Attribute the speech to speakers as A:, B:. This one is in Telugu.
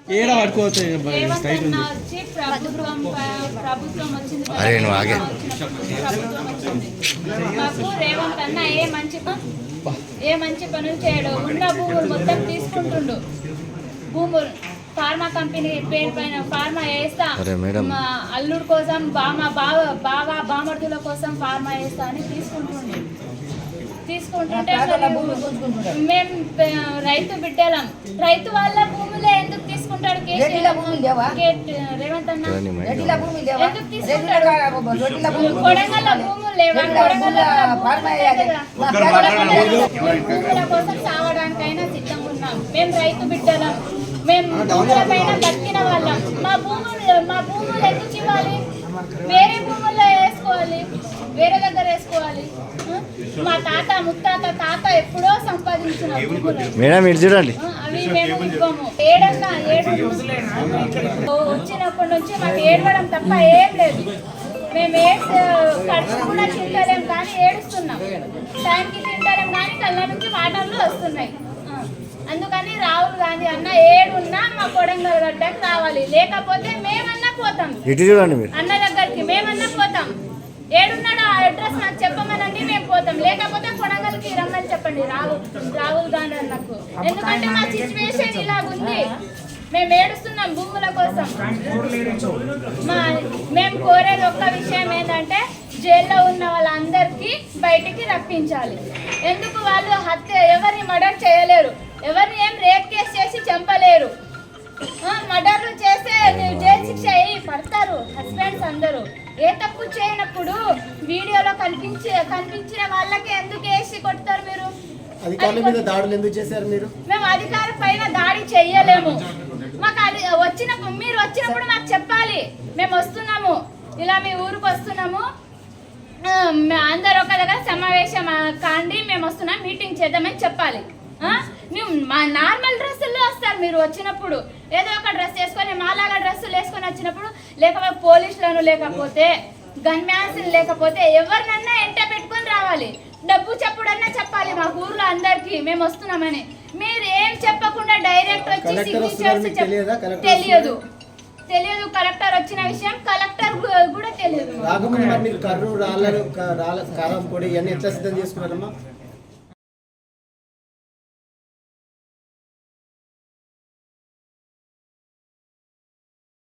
A: మాకు రేవంత్ అన్న ఏ మంచి పనులు చేయడు. ఉన్న భూములు మొత్తం తీసుకుంటుండు. భూములు ఫార్మా కంపెనీ పేరు పైన ఫార్మా వేస్తా, అల్లుడు కోసం బాగా బామర్దుల కోసం ఫార్మా వేస్తా అని తీసుకుంటుండే. తీసుకుంటుంటే మేము రైతు బిడ్డలం. రైతు వాళ్ళ భూములే ఎందుకు తీసుకుంటాడు రేవంత్ అన్న? ఎందుకు తీసుకుంటాడు? కొడంగల్ భూములు లేవా? భూముల కోసం సావడానికైనా సిద్ధంగా ఉన్నాం. మేము రైతు బిడ్డలం. మేము భూముల పైన బతికిన వాళ్ళం. మా భూములు ఎందుకు ఇవ్వాలి? వేరే భూముల్లో వేసుకోవాలి, వేరే దగ్గర వేసుకోవాలి. మా తాత ముత్తాత ఎప్పుడో సంపాదించిన అవి మేము ఇవ్వము. వచ్చినప్పటి నుంచి మాకు ఏడవడం తప్ప ఏం లేదు. మేము ఖర్చు కూడా తింటలేం కానీ ఏడుస్తున్నాం. టైంకి తింటలేం కానీ కళ్ళ నుంచి వాటర్లు వస్తున్నాయి. అందుకని రాహుల్ గాంధీ అన్న ఏడున్నా మా కొడంగల్ గడ్డకి రావాలి. లేకపోతే మేమన్నా పోతాం అన్న దగ్గరికి. మేమన్నా పోతాం. ఏడున్నాడు ఆ అడ్రస్ నాకు చెప్పమనండి, మేము పోతాం. లేకపోతే కొడంగల్కి రమ్మని చెప్పండి రాహుల్ గాంధీ అన్నకు. ఎందుకంటే మా సిచ్యువేషన్ ఇలాగుంది. మేము ఏడుస్తున్నాం భూముల కోసం. మేము కోరేది ఒక్క విషయం ఏంటంటే జైల్లో ఉన్న వాళ్ళందరికీ బయటికి రప్పించాలి. ఎందుకు వాళ్ళు ఎవరిని మర్డర్ చేయలేరు, ఎవరిని ఏం రేప్ కేసు చేసి చంపలేరు. మర్డర్లు చేస్తే జైలు శిక్ష పడతారు హస్బెండ్స్ అందరూ. ఏ తప్పు చేయనప్పుడు వీడియోలో కనిపించిన వాళ్ళకి ఎందుకు వేసి కొడతారు? మీరు
B: అధికారుల మీద దాడులు ఎందుకు చేశారు?
A: మేము అధికారుల పైన దాడి చెయ్యలేము. మాకు అది మీరు వచ్చినప్పుడు మాకు చెప్పాలి. మేము వస్తున్నాము, ఇలా మీ ఊరికి వస్తున్నాము, అందరు ఒక దగ్గర సమావేశం కాండి, మేము వస్తున్నాం, మీటింగ్ చేద్దామని చెప్పాలి. మా నార్మల్ డ్రెస్సుల్లో వస్తారు. మీరు వచ్చినప్పుడు ఏదో ఒక డ్రెస్ వేసుకొని మాలాగా డ్రెస్సులు వేసుకొని వచ్చినప్పుడు, లేకపోతే పోలీసులను, లేకపోతే గన్ మ్యాన్స్, లేకపోతే ఎవరినన్నా ఎంట పెట్టుకొని రావాలి. డబ్బు చెప్పుడన్నా చెప్పాలి మా ఊర్లో అందరికి మేము వస్తున్నామని. మీరు ఏం చెప్పకుండా డైరెక్ట్ వచ్చి తెలియదు. కలెక్టర్ వచ్చిన విషయం కలెక్టర్ కూడా తెలియదు.